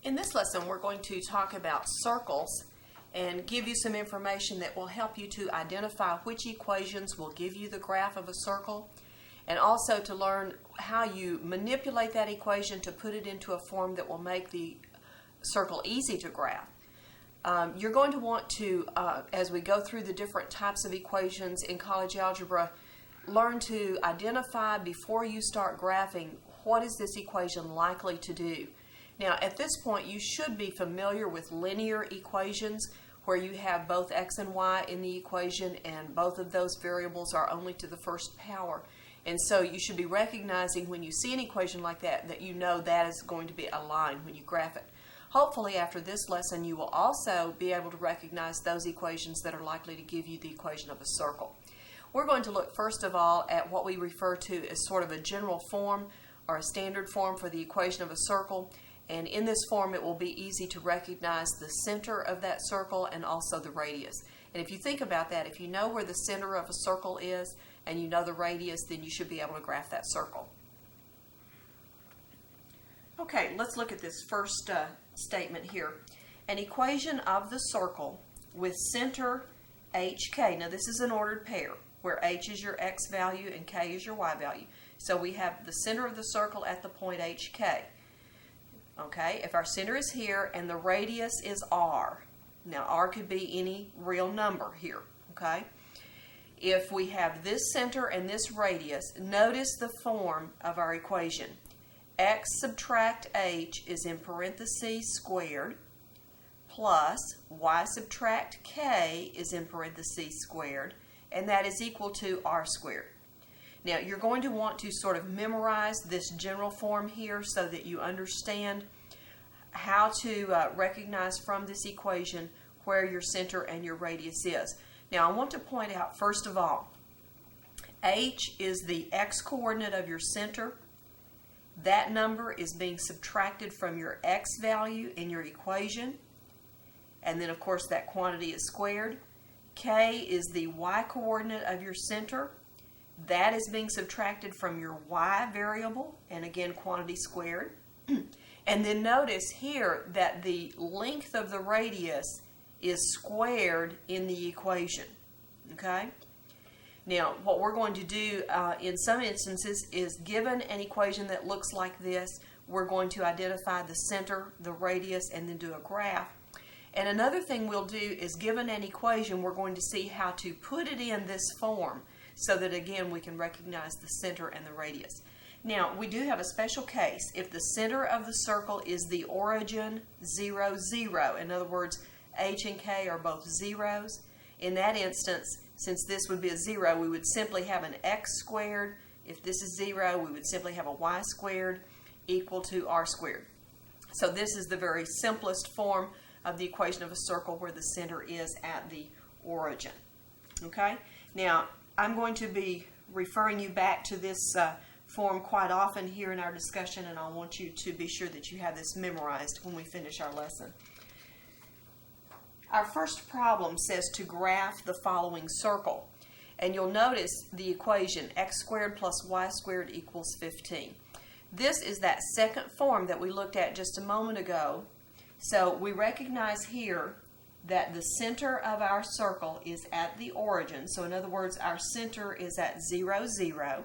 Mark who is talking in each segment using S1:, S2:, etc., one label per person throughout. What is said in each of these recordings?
S1: In this lesson, we're going to talk about circles and give you some information that will help you to identify which equations will give you the graph of a circle, and also to learn how you manipulate that equation to put it into a form that will make the circle easy to graph. You're going to want to, as we go through the different types of equations in college algebra, learn to identify before you start graphing what is this equation likely to do. Now, at this point, you should be familiar with linear equations where you have both x and y in the equation and both of those variables are only to the first power. And so you should be recognizing when you see an equation like that, that you know that is going to be a line when you graph it. Hopefully, after this lesson, you will also be able to recognize those equations that are likely to give you the equation of a circle. We're going to look first of all at what we refer to as sort of a general form or a standard form for the equation of a circle. And in this form, it will be easy to recognize the center of that circle and also the radius. And if you think about that, if you know where the center of a circle is and you know the radius, then you should be able to graph that circle. Okay, let's look at this first statement here. An equation of the circle with center hk. Now this is an ordered pair where h is your x value and k is your y value. So we have the center of the circle at the point hk. Okay, if our center is here and the radius is r, now r could be any real number here, okay? If we have this center and this radius, notice the form of our equation. X subtract h is in parentheses squared plus y subtract k is in parentheses squared, and that is equal to r squared. Now, you're going to want to sort of memorize this general form here so that you understand how to recognize from this equation where your center and your radius is. Now, I want to point out, first of all, h is the x-coordinate of your center. That number is being subtracted from your x value in your equation. And then, of course, that quantity is squared. K is the y-coordinate of your center. That is being subtracted from your y variable, and again, quantity squared. And then notice here that the length of the radius is squared in the equation. Okay? Now, what we're going to do in some instances is, given an equation that looks like this, we're going to identify the center, the radius, and then do a graph. And another thing we'll do is, given an equation, we're going to see how to put it in this form, so that again we can recognize the center and the radius. Now, we do have a special case. If the center of the circle is the origin 0, 0, in other words, h and k are both zeros, in that instance, since this would be a 0, we would simply have an x squared. If this is 0, we would simply have a y squared equal to r squared. So this is the very simplest form of the equation of a circle where the center is at the origin. Okay? Now, I'm going to be referring you back to this form quite often here in our discussion, and I want you to be sure that you have this memorized when we finish our lesson. Our first problem says to graph the following circle. And you'll notice the equation x squared plus y squared equals 15. This is that second form that we looked at just a moment ago. So we recognize here that the center of our circle is at the origin. So in other words, our center is at 0, 0.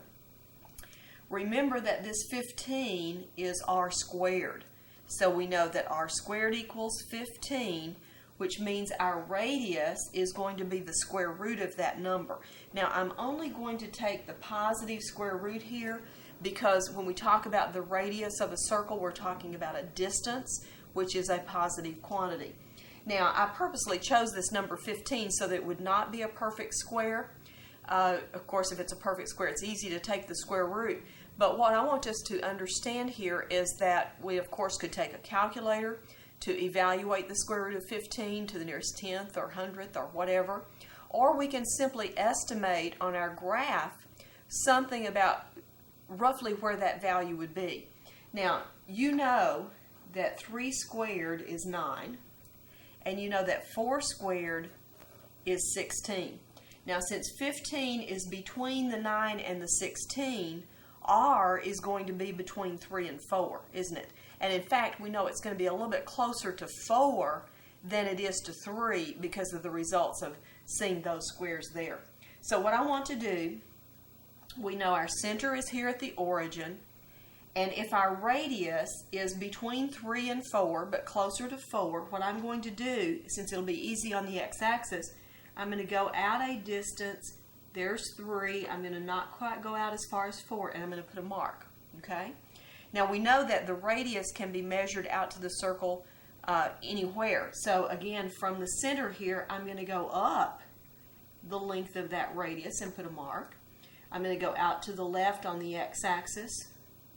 S1: Remember that this 15 is r squared. So we know that r squared equals 15, which means our radius is going to be the square root of that number. Now, I'm only going to take the positive square root here because when we talk about the radius of a circle, we're talking about a distance, which is a positive quantity. Now, I purposely chose this number 15 so that it would not be a perfect square. Of course, if it's a perfect square, it's easy to take the square root. But what I want us to understand here is that we, of course, could take a calculator to evaluate the square root of 15 to the nearest 10th or 100th or whatever. Or we can simply estimate on our graph something about roughly where that value would be. Now, you know that 3 squared is 9. And you know that 4 squared is 16. Now, since 15 is between the 9 and the 16, r is going to be between 3 and 4, isn't it? And in fact, we know it's going to be a little bit closer to 4 than it is to 3 because of the results of seeing those squares there. So what I want to do, we know our center is here at the origin, and if our radius is between 3 and 4, but closer to 4, what I'm going to do, since it'll be easy on the x-axis, I'm going to go out a distance. There's 3. I'm going to not quite go out as far as 4, and I'm going to put a mark. Okay? Now we know that the radius can be measured out to the circle anywhere. So again, from the center here, I'm going to go up the length of that radius and put a mark. I'm going to go out to the left on the x-axis,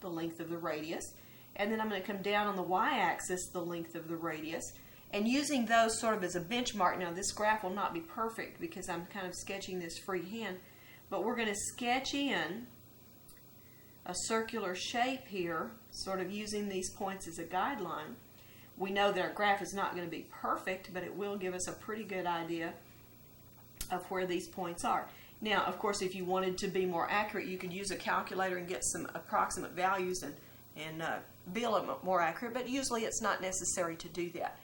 S1: the length of the radius, and then I'm going to come down on the y-axis, the length of the radius, and using those sort of as a benchmark. Now this graph will not be perfect because I'm kind of sketching this freehand, but we're going to sketch in a circular shape here, sort of using these points as a guideline. We know that our graph is not going to be perfect, but it will give us a pretty good idea of where these points are. Now, of course, if you wanted to be more accurate, you could use a calculator and get some approximate values and be a little bit more accurate, but usually it's not necessary to do that.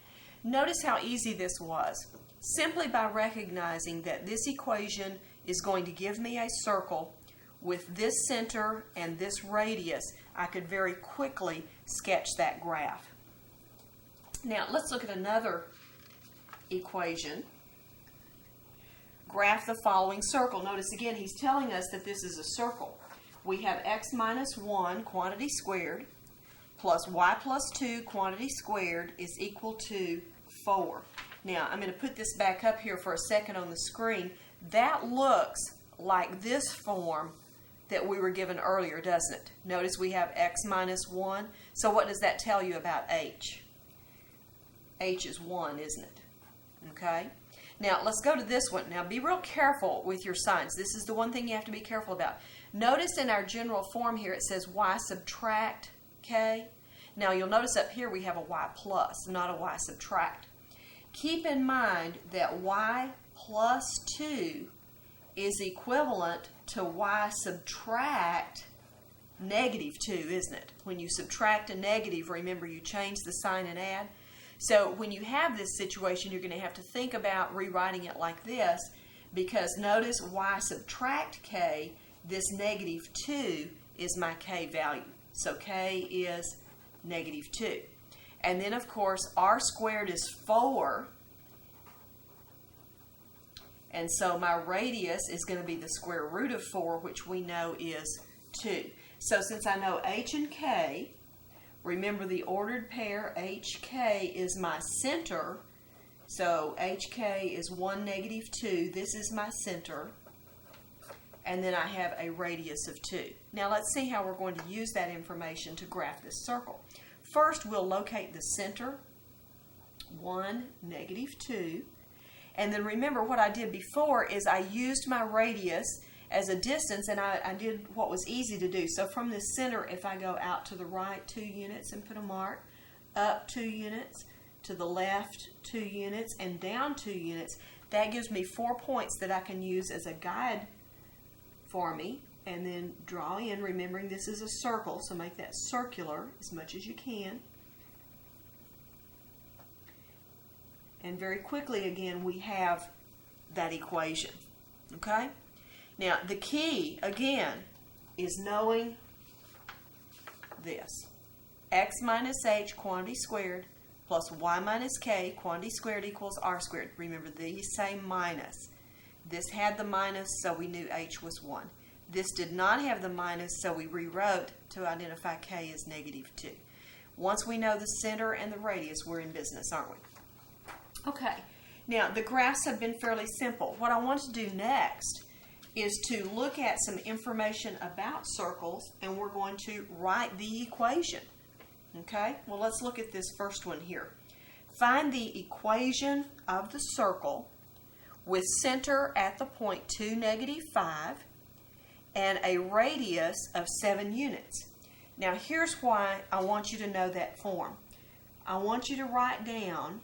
S1: Notice how easy this was. Simply by recognizing that this equation is going to give me a circle with this center and this radius, I could very quickly sketch that graph. Now, let's look at another equation. Graph the following circle. Notice again, he's telling us that this is a circle. We have x minus 1 quantity squared plus y plus 2 quantity squared is equal to 4. Now, I'm going to put this back up here for a second on the screen. That looks like this form that we were given earlier, doesn't it? Notice we have x minus 1. So what does that tell you about h? H is 1, isn't it? Okay? Now, let's go to this one. Now, be real careful with your signs. This is the one thing you have to be careful about. Notice in our general form here, it says y subtract k. Now, you'll notice up here we have a y plus, not a y subtract. Keep in mind that y plus 2 is equivalent to y subtract negative 2, isn't it? When you subtract a negative, remember you change the sign and add. So when you have this situation, you're going to have to think about rewriting it like this, because notice y subtract k, this negative 2 is my k value. So k is negative 2. And then, of course, r squared is 4. And so my radius is going to be the square root of 4, which we know is 2. So since I know h and k, remember the ordered pair HK is my center. So HK is 1, negative 2. This is my center. And then I have a radius of 2. Now let's see how we're going to use that information to graph this circle. First, we'll locate the center, 1, negative 2. And then remember what I did before is I used my radius as a distance, and I did what was easy to do. So from the center, if I go out to the right 2 units and put a mark, up 2 units, to the left 2 units, and down 2 units, that gives me 4 points that I can use as a guide for me. And then draw in, remembering this is a circle, so make that circular as much as you can. And very quickly, again, we have that equation. Okay? Now, the key, again, is knowing this. X minus h, quantity squared, plus y minus k, quantity squared, equals r squared. Remember, these say minus. This had the minus, so we knew h was 1. This did not have the minus, so we rewrote to identify k as negative 2. Once we know the center and the radius, we're in business, aren't we? Okay. Now, the graphs have been fairly simple. What I want to do next is to look at some information about circles, and we're going to write the equation. Okay? Well, let's look at this first one here. Find the equation of the circle with center at the point 2, negative 5, and a radius of 7 units. Now, here's why I want you to know that form. I want you to write down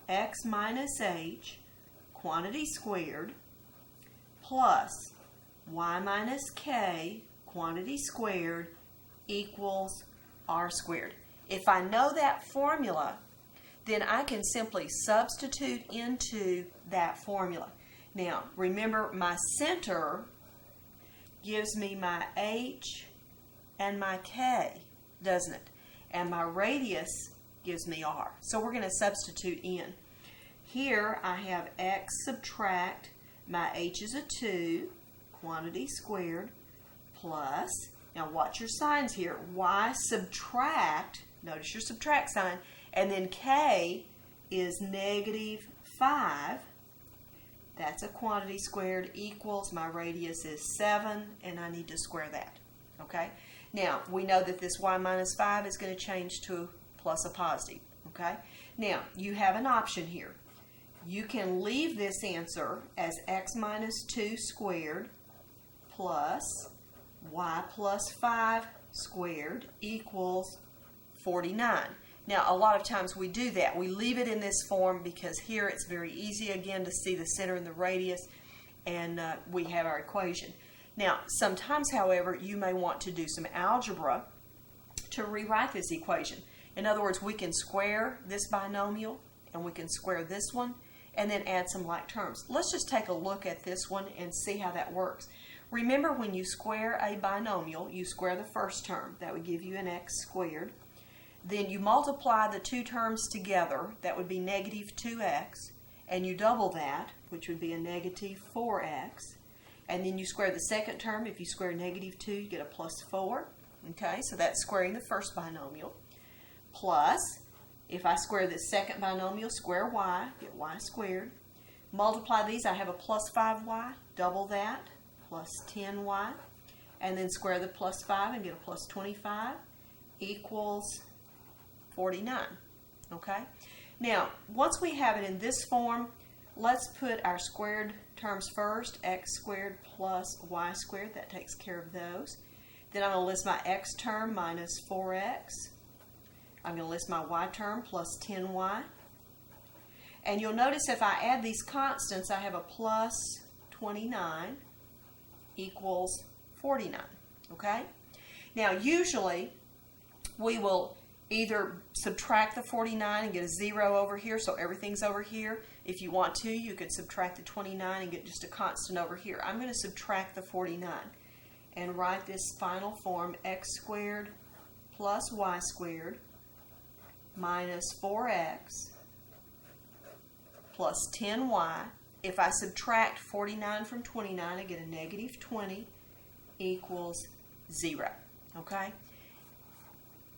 S1: x minus h, quantity squared, plus y minus k, quantity squared, equals r squared. If I know that formula, then I can simply substitute into that formula. Now, remember, my center gives me my h and my k, doesn't it? And my radius gives me r. So we're going to substitute in. Here I have x subtract, my h is a 2, quantity squared, plus, now watch your signs here, y subtract, notice your subtract sign, and then k is negative 5. That's a quantity squared equals, my radius is 7, and I need to square that. Okay? Now, we know that this y minus 5 is going to change to plus a positive. Okay? Now, you have an option here. You can leave this answer as x minus 2 squared plus y plus 5 squared equals 49. Now, a lot of times we do that. We leave it in this form because here it's very easy, again, to see the center and the radius, and we have our equation. Now, sometimes, however, you may want to do some algebra to rewrite this equation. In other words, we can square this binomial, and we can square this one, and then add some like terms. Let's just take a look at this one and see how that works. Remember, when you square a binomial, you square the first term. That would give you an x squared. Then you multiply the two terms together, that would be negative 2x, and you double that, which would be a negative 4x. And then you square the second term. If you square negative 2, you get a plus 4. Okay, so that's squaring the first binomial. Plus, if I square the second binomial, square y, get y squared. Multiply these, I have a plus 5y, double that, plus 10y. And then square the plus 5 and get a plus 25 equals 49. Okay? Now, once we have it in this form, let's put our squared terms first. X squared plus y squared. That takes care of those. Then I'm going to list my x term minus 4x. I'm going to list my y term plus 10y. And you'll notice if I add these constants, I have a plus 29 equals 49. Okay? Now, usually, we will either subtract the 49 and get a 0 over here, so everything's over here. If you want to, you could subtract the 29 and get just a constant over here. I'm going to subtract the 49 and write this final form, x squared plus y squared minus 4x plus 10y. If I subtract 49 from 29, I get a negative 20 equals 0. Okay?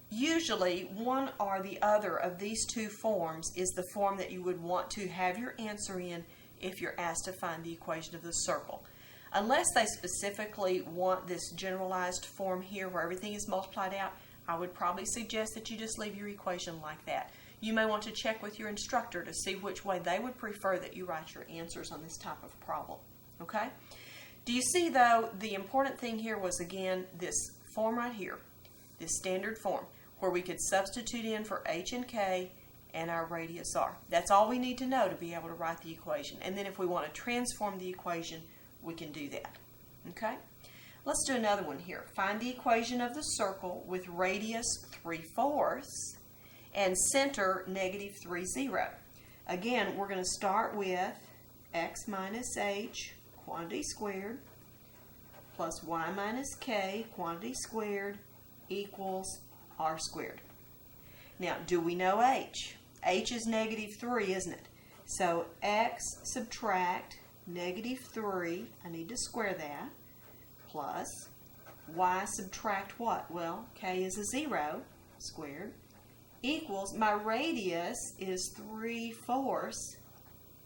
S1: Usually, one or the other of these two forms is the form that you would want to have your answer in if you're asked to find the equation of the circle. Unless they specifically want this generalized form here where everything is multiplied out, I would probably suggest that you just leave your equation like that. You may want to check with your instructor to see which way they would prefer that you write your answers on this type of problem. Okay? Do you see, though, the important thing here was, again, this form right here, this standard form, where we could substitute in for h and k and our radius r. That's all we need to know to be able to write the equation. And then if we want to transform the equation, we can do that. Okay? Let's do another one here. Find the equation of the circle with radius 3/4 and center negative 3, 0. Again, we're going to start with x minus h, quantity squared, plus y minus k, quantity squared, equals r squared. Now, do we know h? H is negative 3, isn't it? So x subtract negative 3, I need to square that, plus y subtract what? Well, k is a 0 squared, equals, my radius is 3/4,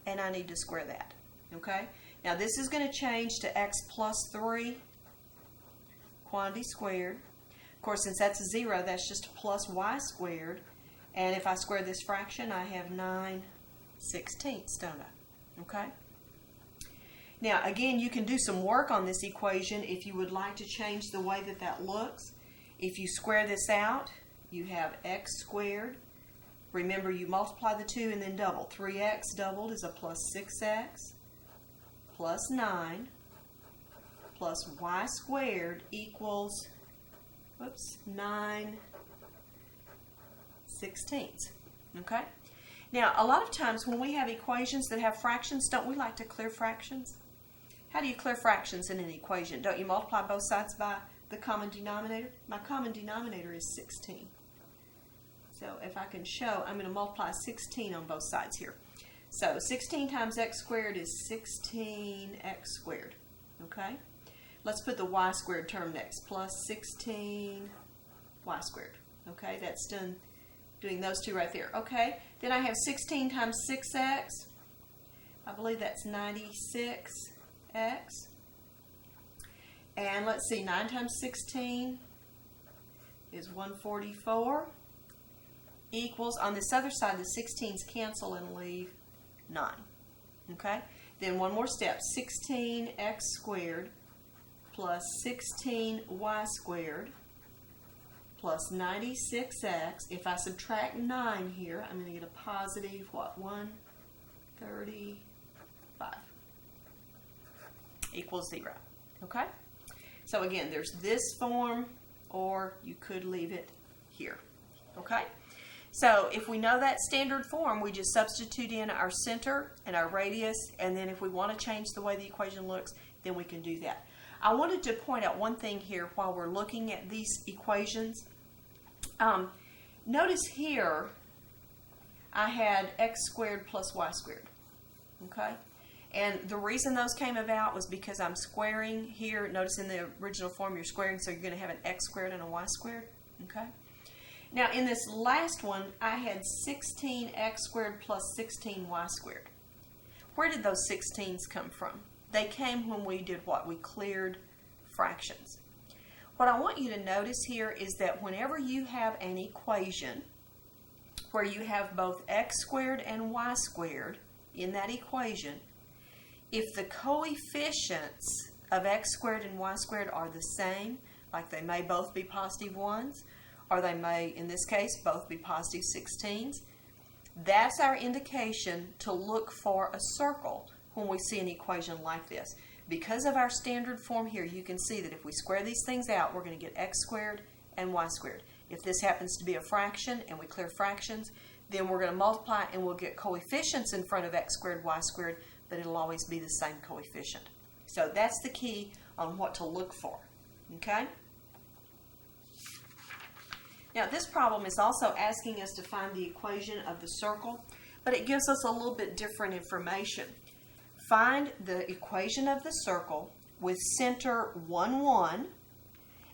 S1: and I need to square that. Okay? Now, this is going to change to x plus 3, quantity squared. Of course, since that's a 0, that's just plus y squared. And if I square this fraction, I have 9/16, don't I? Okay? Now, again, you can do some work on this equation if you would like to change the way that that looks. If you square this out, you have x squared. Remember, you multiply the 2 and then double. 3x doubled is a plus 6x plus 9 plus y squared equals 9 16ths. Okay? Now, a lot of times when we have equations that have fractions, don't we like to clear fractions? How do you clear fractions in an equation? Don't you multiply both sides by the common denominator? My common denominator is 16. So if I can show, I'm going to multiply 16 on both sides here. So 16 times x squared is 16x squared. Okay? Let's put the y squared term next. Plus 16y squared. Okay? That's done doing those two right there. Okay? Then I have 16 times 6x. I believe that's 96x. And let's see, 9 times 16 is 144. Equals, on this other side, the 16's cancel and leave 9. Okay? Then one more step. 16x squared plus 16y squared plus 96x. If I subtract 9 here, I'm going to get a positive, what, 135 equals 0. Okay? So again, there's this form, or you could leave it here. Okay? So if we know that standard form, we just substitute in our center and our radius, and then if we want to change the way the equation looks, then we can do that. I wanted to point out one thing here while we're looking at these equations. Notice here I had x squared plus y squared. Okay? And the reason those came about was because I'm squaring here. Notice in the original form you're squaring, so you're going to have an x squared and a y squared. Okay? Now, in this last one, I had 16x squared plus 16y squared. Where did those 16s come from? They came when we did what? We cleared fractions. What I want you to notice here is that whenever you have an equation where you have both x squared and y squared in that equation, if the coefficients of x squared and y squared are the same, like they may both be positive 1s, or they may, in this case, both be positive 16s, that's our indication to look for a circle when we see an equation like this. Because of our standard form here, you can see that if we square these things out, we're going to get x squared and y squared. If this happens to be a fraction and we clear fractions, then we're going to multiply and we'll get coefficients in front of x squared, y squared, but it'll always be the same coefficient. So that's the key on what to look for. Okay? Now this problem is also asking us to find the equation of the circle, but it gives us a little bit different information. Find the equation of the circle with center 1, 1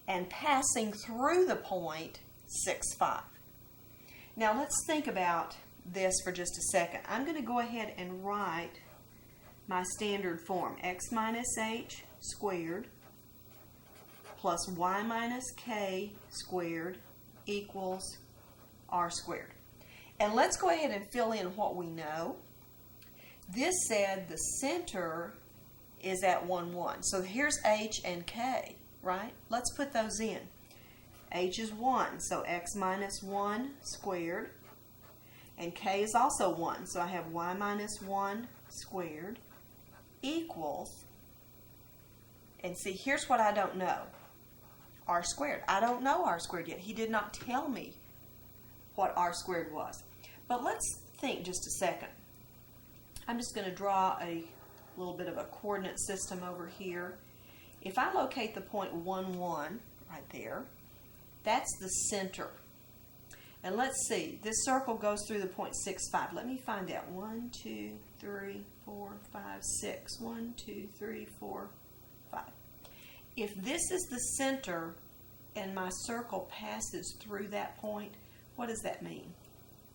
S1: and passing through the point 6, 5. Now let's think about this for just a second. I'm going to go ahead and write my standard form. X minus h squared plus y minus k squared equals r squared. And let's go ahead and fill in what we know. This said the center is at 1, 1. So here's h and k, right? Let's put those in. H is 1, so x minus 1 squared. And k is also 1, so I have y minus 1 squared equals, and see, here's what I don't know. R squared. I don't know R squared yet. He did not tell me what R squared was. But let's think just a second. I'm just going to draw a little bit of a coordinate system over here. If I locate the point 1, 1 right there, that's the center. And let's see, this circle goes through the point 6, 5. Let me find that. 1, 2, 3, 4, 5, 6. 1, 2, 3, 4, 5. If this is the center and my circle passes through that point, what does that mean?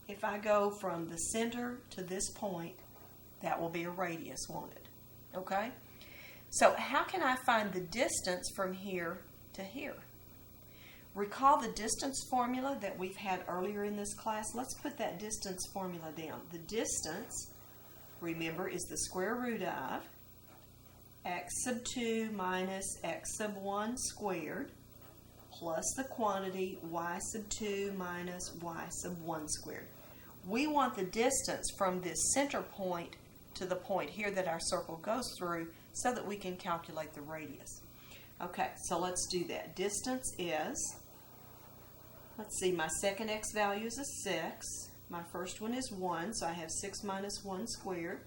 S1: If I go from the center to this point, that will be a radius, won't it? Okay? So how can I find the distance from here to here? Recall the distance formula that we've had earlier in this class. Let's put that distance formula down. The distance, remember, is the square root of x sub 2 minus x sub 1 squared plus the quantity y sub 2 minus y sub 1 squared. We want the distance from this center point to the point here that our circle goes through so that we can calculate the radius. Okay, so let's do that. Distance is let's see, my second x value is a 6. My first one is 1, so I have 6 minus 1 squared.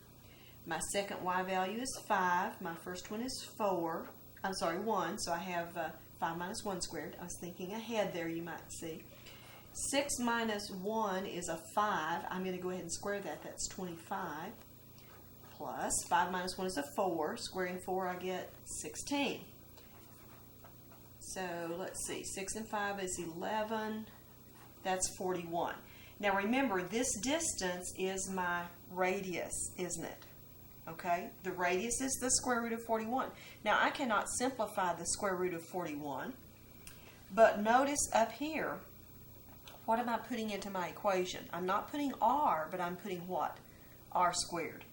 S1: My second y value is 5. My first one is 4. I'm sorry, 1, so I have 5 minus 1 squared. I was thinking ahead there, you might see. 6 minus 1 is a 5. I'm going to go ahead and square that. That's 25. Plus 5 minus 1 is a 4. Squaring 4, I get 16. So let's see, 6 and 5 is 11. That's 41. Now remember, this distance is my radius, isn't it? Okay, the radius is the square root of 41. Now I cannot simplify the square root of 41, but notice up here, what am I putting into my equation? I'm not putting r, but I'm putting what? R squared.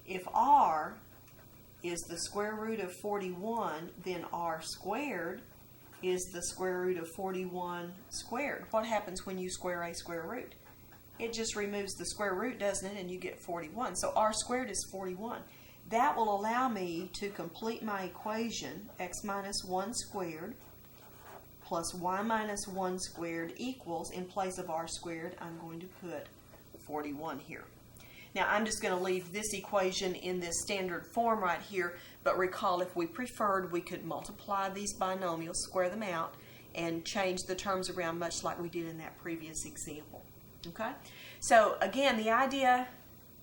S1: If r is the square root of 41, then r squared is the square root of 41 squared. What happens when you square a square root? It just removes the square root, doesn't it, and you get 41. So r squared is 41. That will allow me to complete my equation, x minus 1 squared plus y minus 1 squared equals, in place of r squared, I'm going to put 41 here. Now I'm just going to leave this equation in this standard form right here, but recall if we preferred, we could multiply these binomials, square them out, and change the terms around much like we did in that previous example. Okay? So again, the idea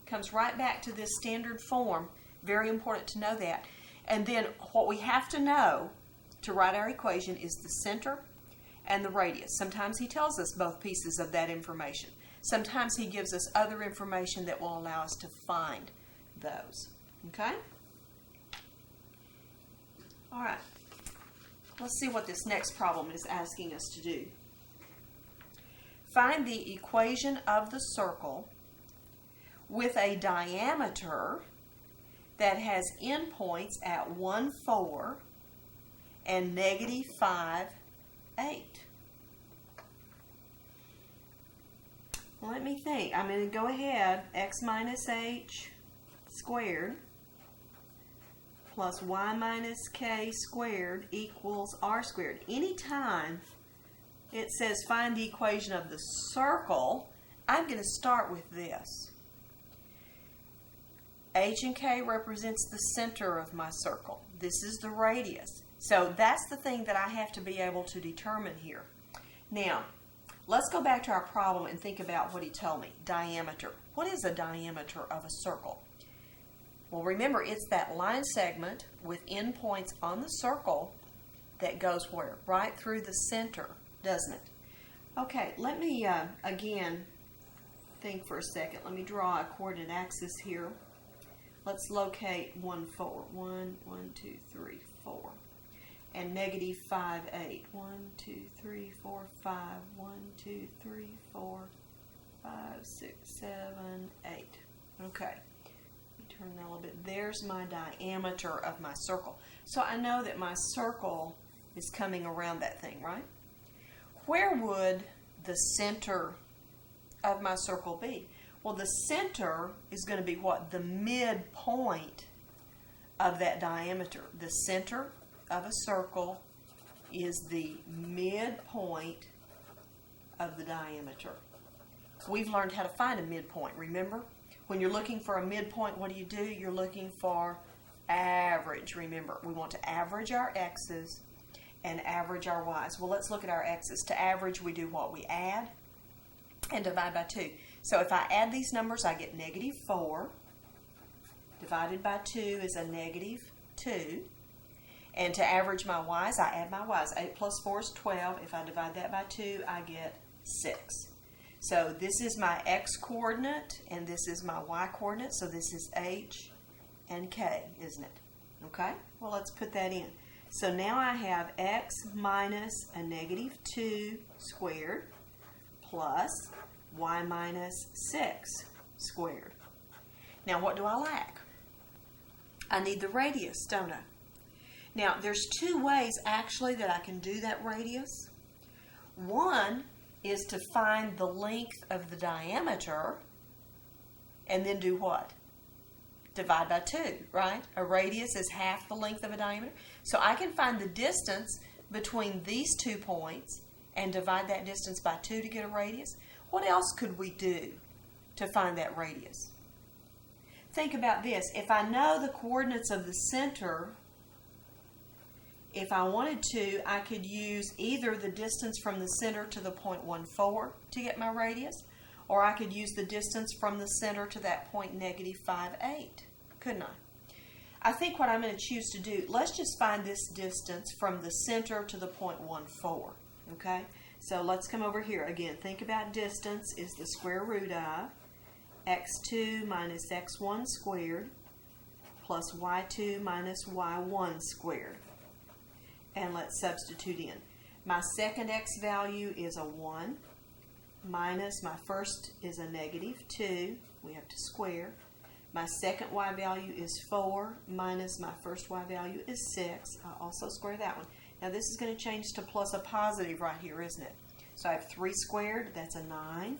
S1: comes right back to this standard form. Very important to know that. And then what we have to know to write our equation is the center and the radius. Sometimes he tells us both pieces of that information. Sometimes he gives us other information that will allow us to find those. Okay? All right. Let's see what this next problem is asking us to do. Find the equation of the circle with a diameter that has endpoints at 1, 4 and negative 5, 8. Well, let me think. I'm going to go ahead. X minus h squared plus y minus k squared equals r squared. Anytime it says find the equation of the circle, I'm going to start with this. H and K represents the center of my circle. This is the radius. So that's the thing that I have to be able to determine here. Now, let's go back to our problem and think about what he told me. Diameter. What is a diameter of a circle? Well, remember, it's that line segment with endpoints on the circle that goes where? Right through the center, doesn't it? Okay, let me again think for a second. Let me draw a coordinate axis here. Let's locate 1, 4. 1, 2, 3, 4. And negative 5, 8. 1, 2, 3, 4, 5. 1, 2, 3, 4, 5, 6, 7, 8. Okay. Turn that a little bit. There's my diameter of my circle. So I know that my circle is coming around that thing, right? Where would the center of my circle be? Well, the center is going to be what? The midpoint of that diameter. The center of a circle is the midpoint of the diameter. We've learned how to find a midpoint, remember? When you're looking for a midpoint, what do? You're looking for average. Remember, we want to average our x's and average our y's. Well, let's look at our x's. To average, we do what? We add and divide by 2. So if I add these numbers, I get negative 4. Divided by 2 is a negative 2. And to average my y's, I add my y's. 8 plus 4 is 12. If I divide that by 2, I get 6. So this is my x coordinate, and this is my y coordinate. So this is h and k, isn't it? Okay? Well, let's put that in. So now I have x minus a negative 2 squared plus y minus 6 squared. Now, what do I lack? I need the radius, don't I? Now, there's 2 ways, actually, that I can do that radius. One is to find the length of the diameter and then do what? Divide by 2, right? A radius is half the length of a diameter. So I can find the distance between these 2 points and divide that distance by 2 to get a radius? What else could we do to find that radius? Think about this. If I know the coordinates of the center, if I wanted to, I could use either the distance from the center to the point 1,4 to get my radius, or I could use the distance from the center to that point -5,8, couldn't I? I think what I'm going to choose to do, let's just find this distance from the center to the point 1,4, okay? So let's come over here. Again, think about distance is the square root of x2 minus x1 squared plus y2 minus y1 squared. And let's substitute in. My second x value is a 1 minus my first is a -2. We have to square. My second y value is 4 minus my first y value is 6. I'll also square that one. Now this is going to change to plus a positive right here, isn't it? So I have 3 squared, that's a 9.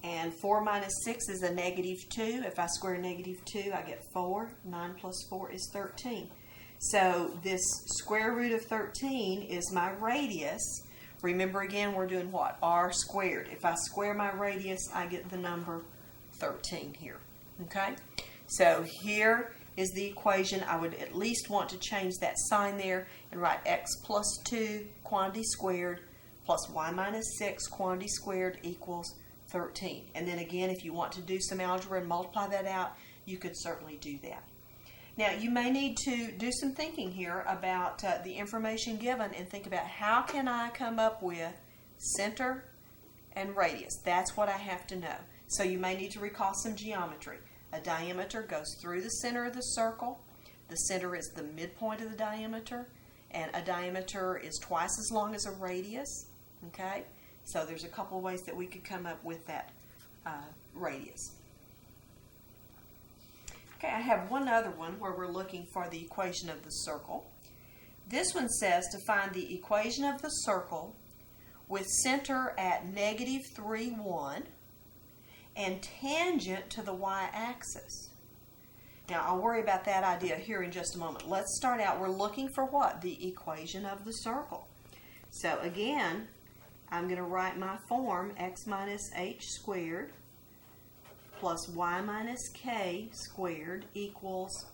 S1: And 4 minus 6 is a -2. If I square -2, I get 4. 9 plus 4 is 13. So this square root of 13 is my radius. Remember again, we're doing what? R squared. If I square my radius, I get the number 13 here. Okay? So here is the equation. I would at least want to change that sign there and write x plus 2 quantity squared plus y minus 6 quantity squared equals 13. And then again, if you want to do some algebra and multiply that out, you could certainly do that. Now, you may need to do some thinking here about the information given and think about how can I come up with center and radius. That's what I have to know. So you may need to recall some geometry. A diameter goes through the center of the circle. The center is the midpoint of the diameter, and a diameter is twice as long as a radius. Okay? So there's a couple of ways that we could come up with that radius. Okay, I have one other one where we're looking for the equation of the circle. This one says to find the equation of the circle with center at -3, 1 and tangent to the y-axis. Now, I'll worry about that idea here in just a moment. Let's start out. We're looking for what? The equation of the circle. So again, I'm going to write my form x minus h squared plus y minus k squared equals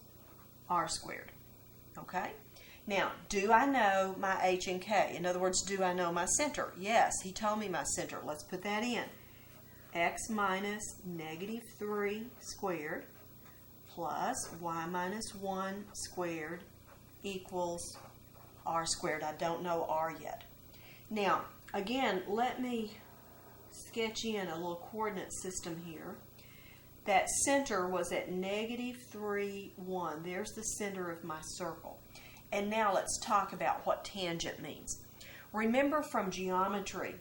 S1: r squared. Okay? Now, do I know my h and k? In other words, do I know my center? Yes, he told me my center. Let's put that in. X minus -3 squared plus y minus 1 squared equals r squared. I don't know r yet. Now, again, let me sketch in a little coordinate system here. That center was at -3, 1. There's the center of my circle. And now let's talk about what tangent means. Remember from geometry,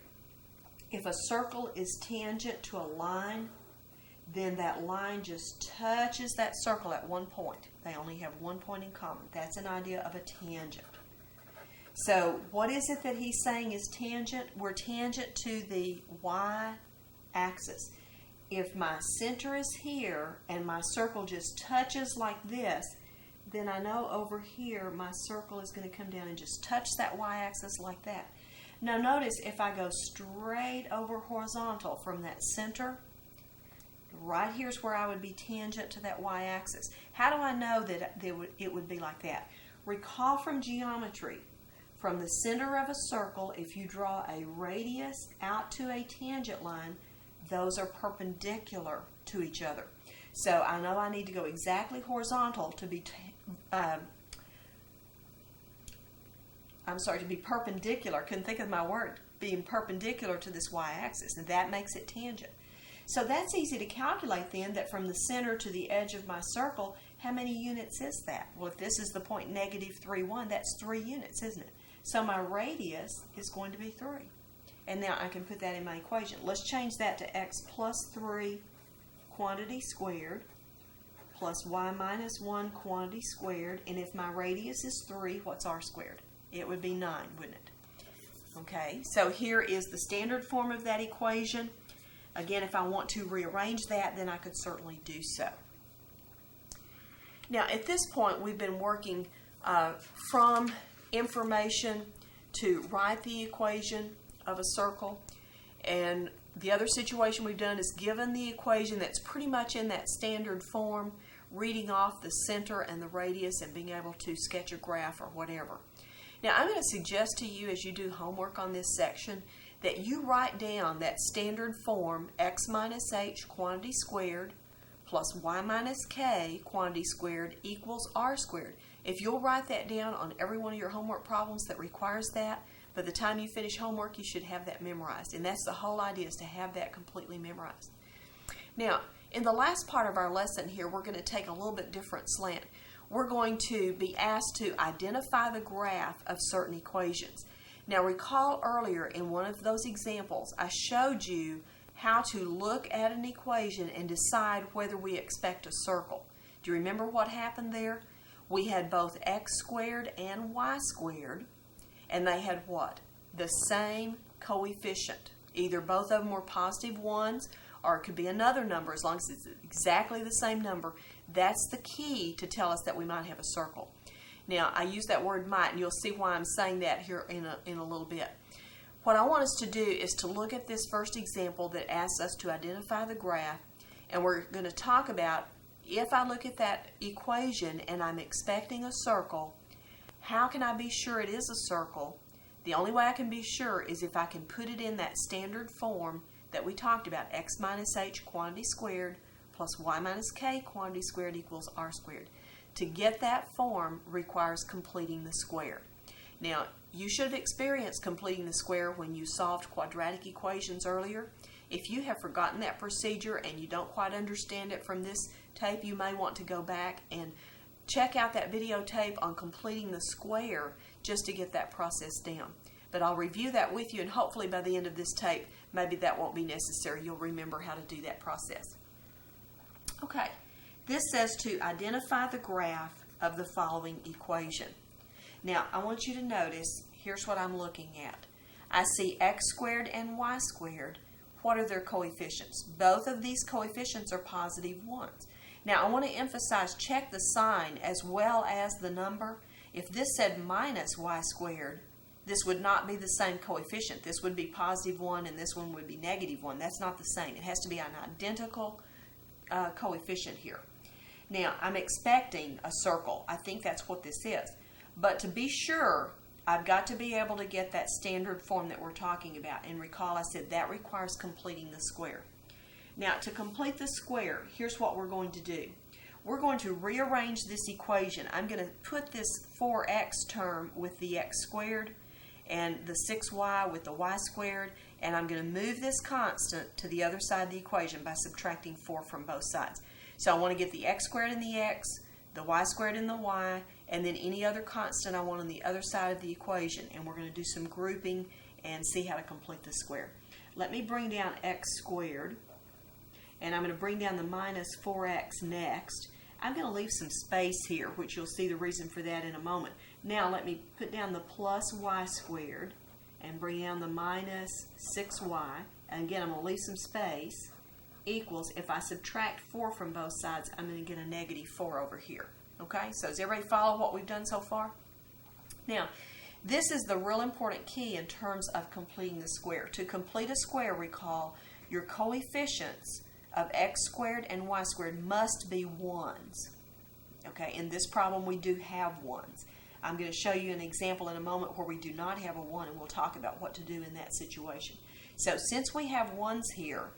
S1: if a circle is tangent to a line, then that line just touches that circle at one point. They only have one point in common. That's an idea of a tangent. So what is it that he's saying is tangent? We're tangent to the y-axis. If my center is here and my circle just touches like this, then I know over here my circle is going to come down and just touch that y-axis like that. Now notice if I go straight over horizontal from that center, right here's where I would be tangent to that y-axis. How do I know that it would be like that? Recall from geometry, from the center of a circle, if you draw a radius out to a tangent line, those are perpendicular to each other. So I know I need to go exactly horizontal to be to be perpendicular. Couldn't think of my word. Being perpendicular to this y-axis, and that makes it tangent. So that's easy to calculate then, that from the center to the edge of my circle, how many units is that? Well, if this is the point -3, 1, that's 3 units, isn't it? So my radius is going to be 3. And now I can put that in my equation. Let's change that to x plus 3 quantity squared plus y minus 1 quantity squared. And if my radius is 3, what's r squared? It would be 9, wouldn't it? Okay, so here is the standard form of that equation. Again, if I want to rearrange that, then I could certainly do so. Now, at this point, we've been working from information to write the equation of a circle. And the other situation we've done is given the equation that's pretty much in that standard form, reading off the center and the radius and being able to sketch a graph or whatever. Now I'm going to suggest to you as you do homework on this section that you write down that standard form x minus h quantity squared plus y minus k quantity squared equals r squared. If you'll write that down on every one of your homework problems that requires that, by the time you finish homework you should have that memorized. And that's the whole idea, is to have that completely memorized. Now, in the last part of our lesson here, we're going to take a little bit different slant. We're going to be asked to identify the graph of certain equations. Now recall earlier in one of those examples, I showed you how to look at an equation and decide whether we expect a circle. Do you remember what happened there? We had both x squared and y squared, and they had what? The same coefficient. Either both of them were positive ones, or it could be another number. As long as it's exactly the same number, that's the key to tell us that we might have a circle. Now, I use that word might, and you'll see why I'm saying that here in a little bit. What I want us to do is to look at this first example that asks us to identify the graph, and we're going to talk about, if I look at that equation and I'm expecting a circle, how can I be sure it is a circle? The only way I can be sure is if I can put it in that standard form that we talked about, x minus h quantity squared plus y minus k quantity squared equals r squared. To get that form requires completing the square. Now, you should have experienced completing the square when you solved quadratic equations earlier. If you have forgotten that procedure and you don't quite understand it from this tape, you may want to go back and check out that videotape on completing the square just to get that process down. But I'll review that with you, and hopefully by the end of this tape, maybe that won't be necessary. You'll remember how to do that process. Okay, this says to identify the graph of the following equation. Now, I want you to notice, here's what I'm looking at. I see x squared and y squared. What are their coefficients? Both of these coefficients are positive ones. Now, I want to emphasize, check the sign as well as the number. If this said minus y squared, this would not be the same coefficient. This would be positive 1 and this one would be negative 1. That's not the same. It has to be an identical coefficient here. Now, I'm expecting a circle. I think that's what this is. But to be sure, I've got to be able to get that standard form that we're talking about. And recall, I said that requires completing the square. Now, to complete the square, here's what we're going to do. We're going to rearrange this equation. I'm going to put this 4x term with the x squared and the 6y with the y squared, and I'm going to move this constant to the other side of the equation by subtracting 4 from both sides. So I want to get the x squared in the x, the y squared in the y, and then any other constant I want on the other side of the equation. And we're going to do some grouping and see how to complete the square. Let me bring down x squared, and I'm going to bring down the minus 4x next. I'm going to leave some space here, which you'll see the reason for that in a moment. Now let me put down the plus y squared and bring down the minus 6y. And again, I'm going to leave some space. Equals, if I subtract 4 from both sides, I'm going to get a negative 4 over here. Okay, so does everybody follow what we've done so far? Now, this is the real important key in terms of completing the square. To complete a square, recall, your coefficients of x squared and y squared must be 1s. Okay, in this problem we do have 1s. I'm going to show you an example in a moment where we do not have a 1, and we'll talk about what to do in that situation. So since we have 1s here,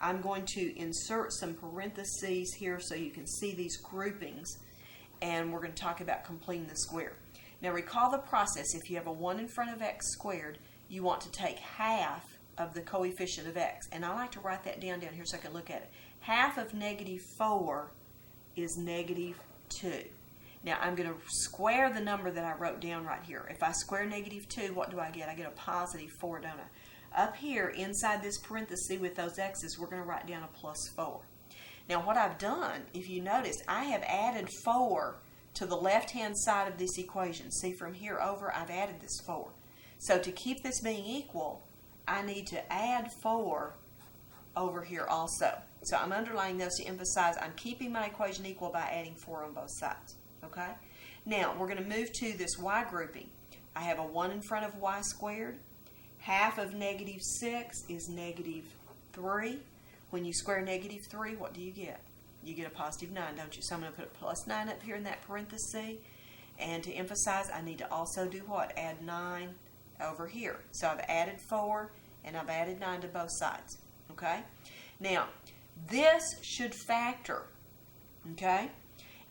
S1: I'm going to insert some parentheses here so you can see these groupings, and we're going to talk about completing the square. Now recall the process. If you have a 1 in front of x squared, you want to take half of the coefficient of x. And I like to write that down here so I can look at it. Half of negative 4 is negative 2. Now I'm going to square the number that I wrote down right here. If I square negative 2, what do I get? I get a positive 4, don't I? Up here, inside this parenthesis with those x's, we're going to write down a plus 4. Now what I've done, if you notice, I have added 4 to the left-hand side of this equation. See, from here over, I've added this 4. So to keep this being equal, I need to add 4 over here also. So I'm underlining those to emphasize I'm keeping my equation equal by adding 4 on both sides. Okay? Now, we're going to move to this y grouping. I have a 1 in front of y squared. Half of negative 6 is negative 3. When you square negative 3, what do you get? You get a positive 9, don't you? So I'm going to put a plus 9 up here in that parenthesis. And to emphasize, I need to also do what? Add 9 over here. So I've added 4 and I've added 9 to both sides. Okay? Now, this should factor. Okay?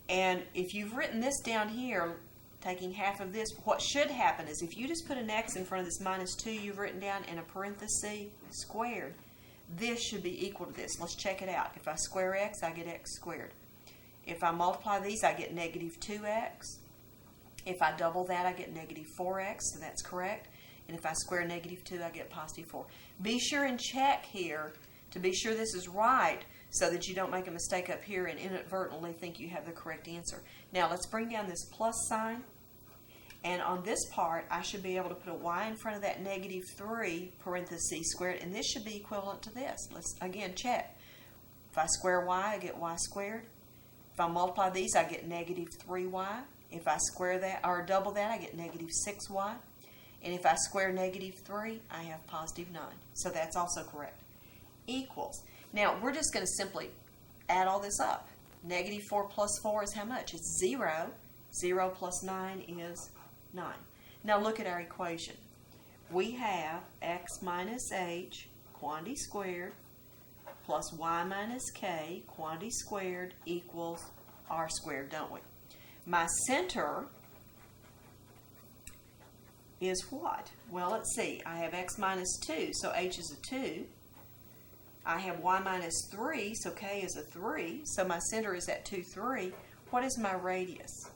S1: And if you've written this down here, taking half of this, what should happen is if you just put an x in front of this minus 2 you've written down and a parenthesis squared, this should be equal to this. Let's check it out. If I square x, I get x squared. If I multiply these, I get negative 2x. If I double that, I get negative 4x, so that's correct. And if I square negative 2, I get positive 4. Be sure and check here to be sure this is right so that you don't make a mistake up here and inadvertently think you have the correct answer. Now, let's bring down this plus sign. And on this part, I should be able to put a y in front of that negative 3 parentheses squared, and this should be equivalent to this. Let's, again, check. If I square y, I get y squared. If I multiply these, I get negative 3y. If I square that, or double that, I get negative 6y. And if I square negative 3, I have positive 9. So that's also correct. Equals. Now, we're just going to simply add all this up. Negative 4 plus 4 is how much? It's 0. 0 plus 9 is 9. Now look at our equation. We have x minus h, quantity squared, plus y minus k, quantity squared, equals r squared, don't we? My center is what? Well, let's see. I have x minus 2, so h is a 2. I have y minus 3, so k is a 3. So my center is at 2, 3. What is my radius?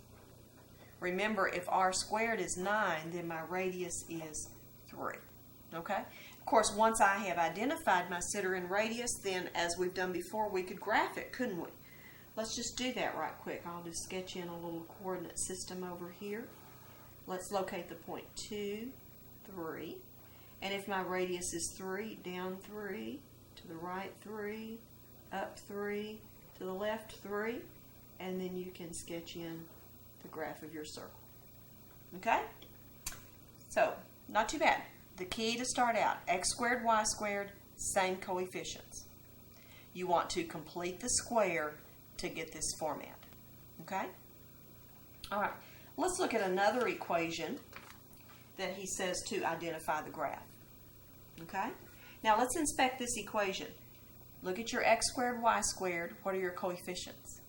S1: Remember, if r squared is 9, then my radius is 3. Okay? Of course, once I have identified my center and radius, then as we've done before, we could graph it, couldn't we? Let's just do that right quick. I'll just sketch in a little coordinate system over here. Let's locate the point 2, 3. And if my radius is 3, down 3, to the right 3, up 3, to the left 3, and then you can sketch in the graph of your circle. Okay? So, not too bad. The key to start out, x squared, y squared, same coefficients. You want to complete the square to get this format. Okay? All right. Let's look at another equation that he says to identify the graph. Okay? Now let's inspect this equation. Look at your x squared, y squared. What are your coefficients?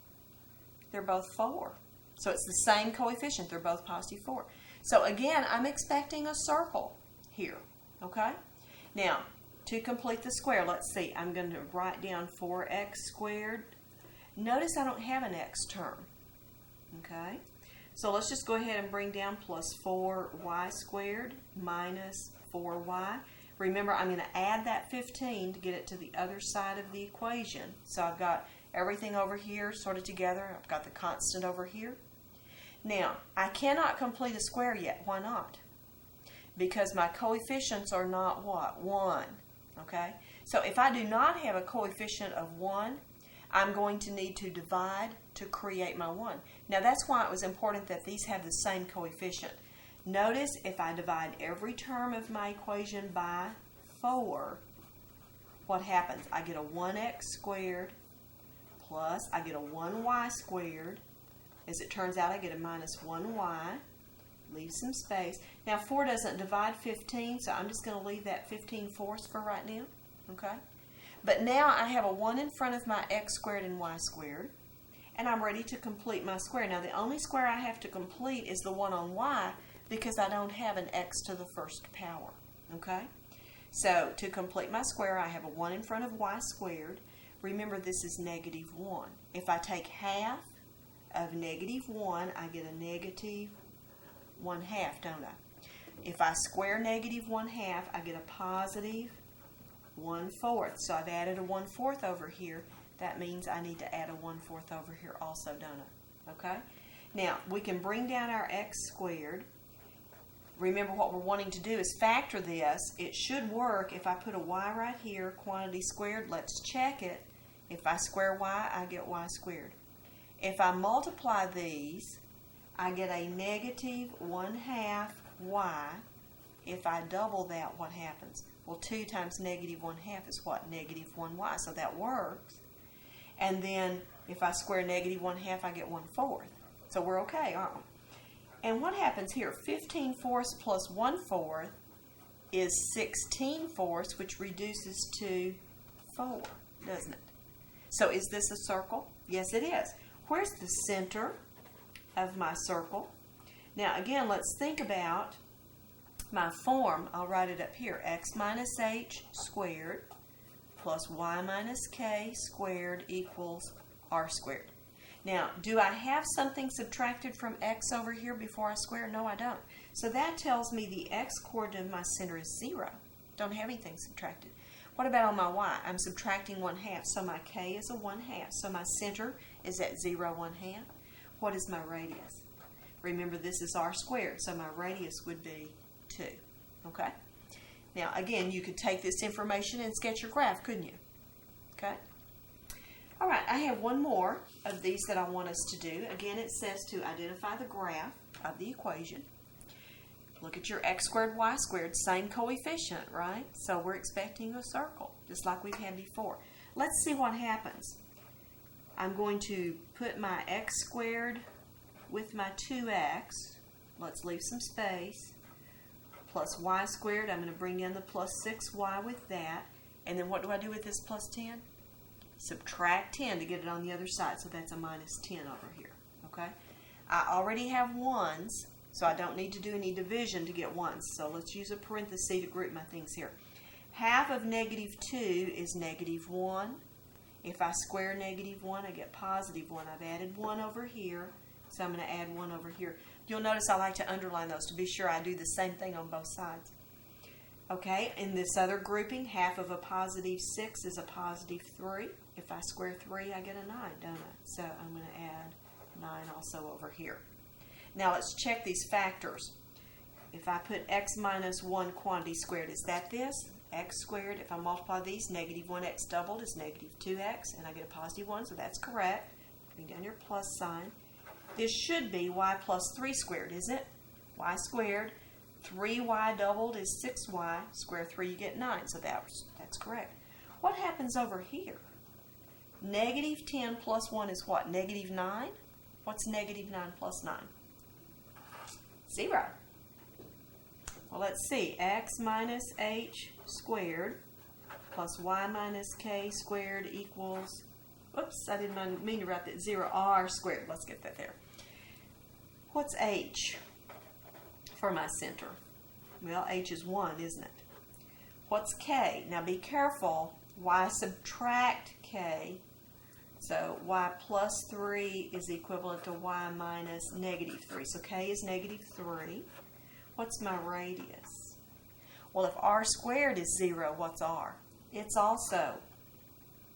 S1: They're both 4. So it's the same coefficient. They're both positive 4. So again, I'm expecting a circle here. Okay? Now, to complete the square, let's see. I'm going to write down 4x squared. Notice I don't have an x term. Okay? So let's just go ahead and bring down plus 4y squared minus 4y. Remember, I'm going to add that 15 to get it to the other side of the equation. So I've got everything over here sorted together. I've got the constant over here. Now, I cannot complete a square yet. Why not? Because my coefficients are not what? 1. Okay? So if I do not have a coefficient of 1, I'm going to need to divide to create my 1. Now that's why it was important that these have the same coefficient. Notice if I divide every term of my equation by 4, what happens? I get a 1x squared plus I get a 1y squared. As it turns out, I get a minus 1y. Leave some space. Now 4 doesn't divide 15, so I'm just going to leave that 15 fourths for right now. Okay? But now I have a 1 in front of my x squared and y squared, and I'm ready to complete my square. Now the only square I have to complete is the one on y because I don't have an x to the first power. Okay? So to complete my square, I have a 1 in front of y squared. Remember, this is negative 1. If I take half of negative 1, I get a negative 1/2, don't I? If I square negative 1/2, I get a positive 1/4. So I've added a 1/4 over here. That means I need to add a 1/4 over here also, don't I? Okay? Now, we can bring down our x squared. Remember, what we're wanting to do is factor this. It should work if I put a y right here, quantity squared. Let's check it. If I square y, I get y squared. If I multiply these, I get a negative 1/2 y. If I double that, what happens? Well, 2 times negative 1/2 is what? Negative 1y. So that works. And then if I square negative 1/2, I get 1/4. So we're okay, aren't we? And what happens here? 15/4 plus 1/4 is 16/4, which reduces to 4, doesn't it? So is this a circle? Yes, it is. Where's the center of my circle? Now, again, let's think about my form. I'll write it up here. X minus h squared plus y minus k squared equals r squared. Now, do I have something subtracted from x over here before I square? No, I don't. So that tells me the x-coordinate of my center is 0. Don't have anything subtracted. What about on my y? I'm subtracting 1/2, so my k is a 1/2. So my center is at 0, 1/2. What is my radius? Remember, this is r squared, so my radius would be 2. Okay? Now, again, you could take this information and sketch your graph, couldn't you? Okay? All right, I have one more of these that I want us to do. Again, it says to identify the graph of the equation. Look at your x squared, y squared, same coefficient, right? So we're expecting a circle, just like we've had before. Let's see what happens. I'm going to put my x squared with my 2x. Let's leave some space. Plus y squared, I'm going to bring in the plus 6y with that. And then what do I do with this plus 10? Subtract 10 to get it on the other side, so that's a minus 10 over here, okay? I already have ones, so I don't need to do any division to get ones. So let's use a parenthesis to group my things here. Half of negative 2 is negative 1. If I square negative 1, I get positive 1. I've added 1 over here, so I'm going to add 1 over here. You'll notice I like to underline those to be sure I do the same thing on both sides. Okay, in this other grouping, half of a positive 6 is a positive 3. If I square 3, I get a 9, don't I? So I'm going to add 9 also over here. Now let's check these factors. If I put x minus 1 quantity squared, is that this? X squared, if I multiply these, negative 1x doubled is negative 2x, and I get a positive 1, so that's correct. Bring down your plus sign. This should be y plus 3 squared, isn't it? Y squared. 3y doubled is 6y. Square 3, you get 9. So that's correct. What happens over here? Negative 10 plus 1 is what? Negative 9? What's negative 9 plus 9? 0. Well, let's see. X minus h squared plus y minus k squared equals, whoops, I didn't mean to write that 0r squared. Let's get that there. What's h for my center? Well, h is 1, isn't it? What's k? Now be careful. Y subtract k. So y plus 3 is equivalent to y minus negative 3. So k is negative 3. What's my radius? Well, if r squared is 0, what's r? It's also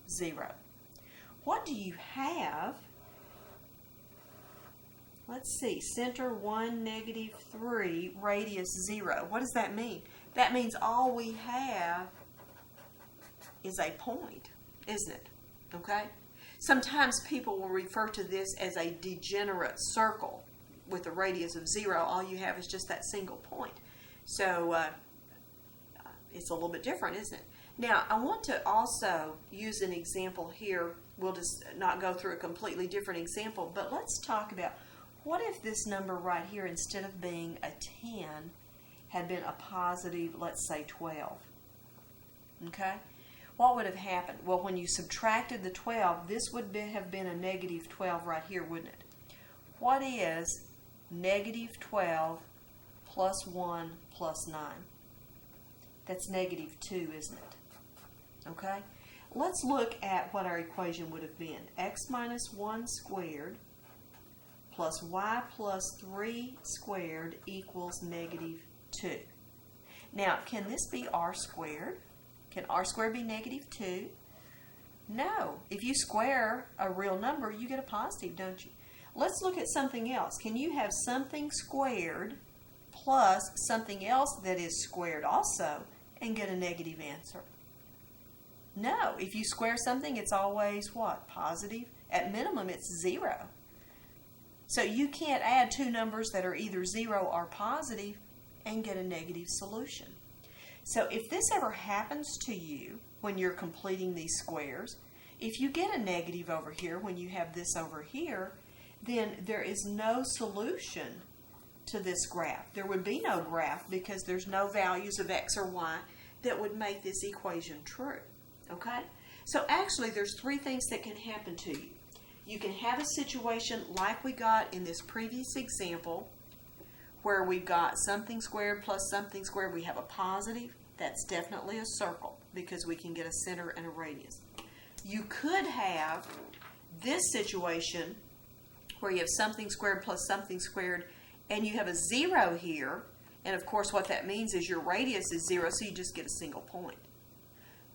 S1: 0. What do you have? Let's see, center 1, negative 3, radius 0. What does that mean? That means all we have is a point, isn't it? Okay? Sometimes people will refer to this as a degenerate circle with a radius of 0. All you have is just that single point. So it's a little bit different, isn't it? Now, I want to also use an example here. We'll just not go through a completely different example, but let's talk about what if this number right here, instead of being a 10, had been a positive, let's say, 12. Okay? What would have happened? Well, when you subtracted the 12, this would have been a negative 12 right here, wouldn't it? What is negative 12 plus 1 plus 9? That's negative 2, isn't it? Okay? Let's look at what our equation would have been. X minus 1 squared plus y plus 3 squared equals negative 2. Now, can this be r squared? Can r squared be negative 2? No. If you square a real number, you get a positive, don't you? Let's look at something else. Can you have something squared plus something else that is squared also and get a negative answer? No. If you square something, it's always what? Positive? At minimum, it's 0. So you can't add two numbers that are either 0 or positive and get a negative solution. So if this ever happens to you when you're completing these squares, if you get a negative over here when you have this over here, then there is no solution to this graph. There would be no graph because there's no values of x or y that would make this equation true. Okay? So actually there's three things that can happen to you. You can have a situation like we got in this previous example where we've got something squared plus something squared. We have a positive. That's definitely a circle because we can get a center and a radius. You could have this situation where you have something squared plus something squared and you have a 0 here, and of course what that means is your radius is 0, so you just get a single point.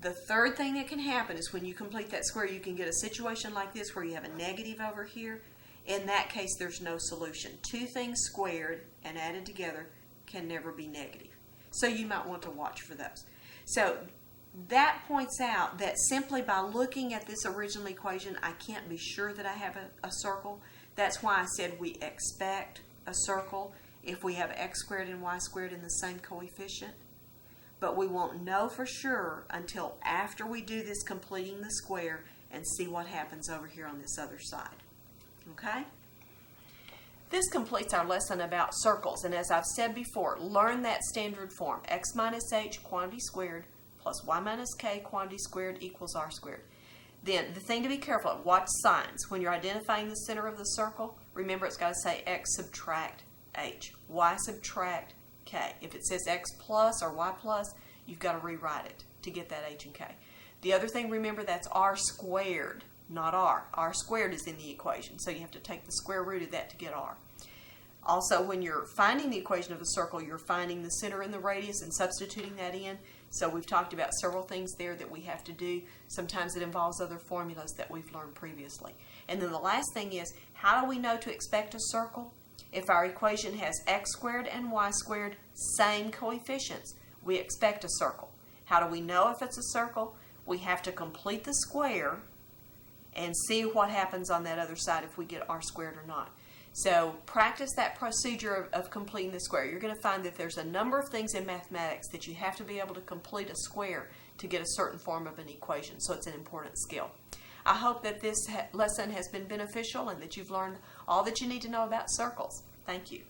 S1: The third thing that can happen is when you complete that square, you can get a situation like this where you have a negative over here. In that case, there's no solution. Two things squared and added together can never be negative. So you might want to watch for those. So that points out that simply by looking at this original equation, I can't be sure that I have a circle. That's why I said we expect a circle if we have x squared and y squared in the same coefficient. But we won't know for sure until after we do this completing the square and see what happens over here on this other side. Okay? This completes our lesson about circles, and as I've said before, learn that standard form. X minus h quantity squared plus y minus k quantity squared equals r squared. Then the thing to be careful of, watch signs. When you're identifying the center of the circle, remember it's got to say x subtract h, y subtract k. If it says x plus or y plus, you've got to rewrite it to get that h and k. The other thing, remember, that's r squared, not r. R squared is in the equation, so you have to take the square root of that to get r. Also, when you're finding the equation of a circle, you're finding the center and the radius and substituting that in. So we've talked about several things there that we have to do. Sometimes it involves other formulas that we've learned previously. And then the last thing is, how do we know to expect a circle? If our equation has x squared and y squared, same coefficients, we expect a circle. How do we know if it's a circle? We have to complete the square and see what happens on that other side if we get r squared or not. So practice that procedure of completing the square. You're going to find that there's a number of things in mathematics that you have to be able to complete a square to get a certain form of an equation. So it's an important skill. I hope that this lesson has been beneficial and that you've learned all that you need to know about circles. Thank you.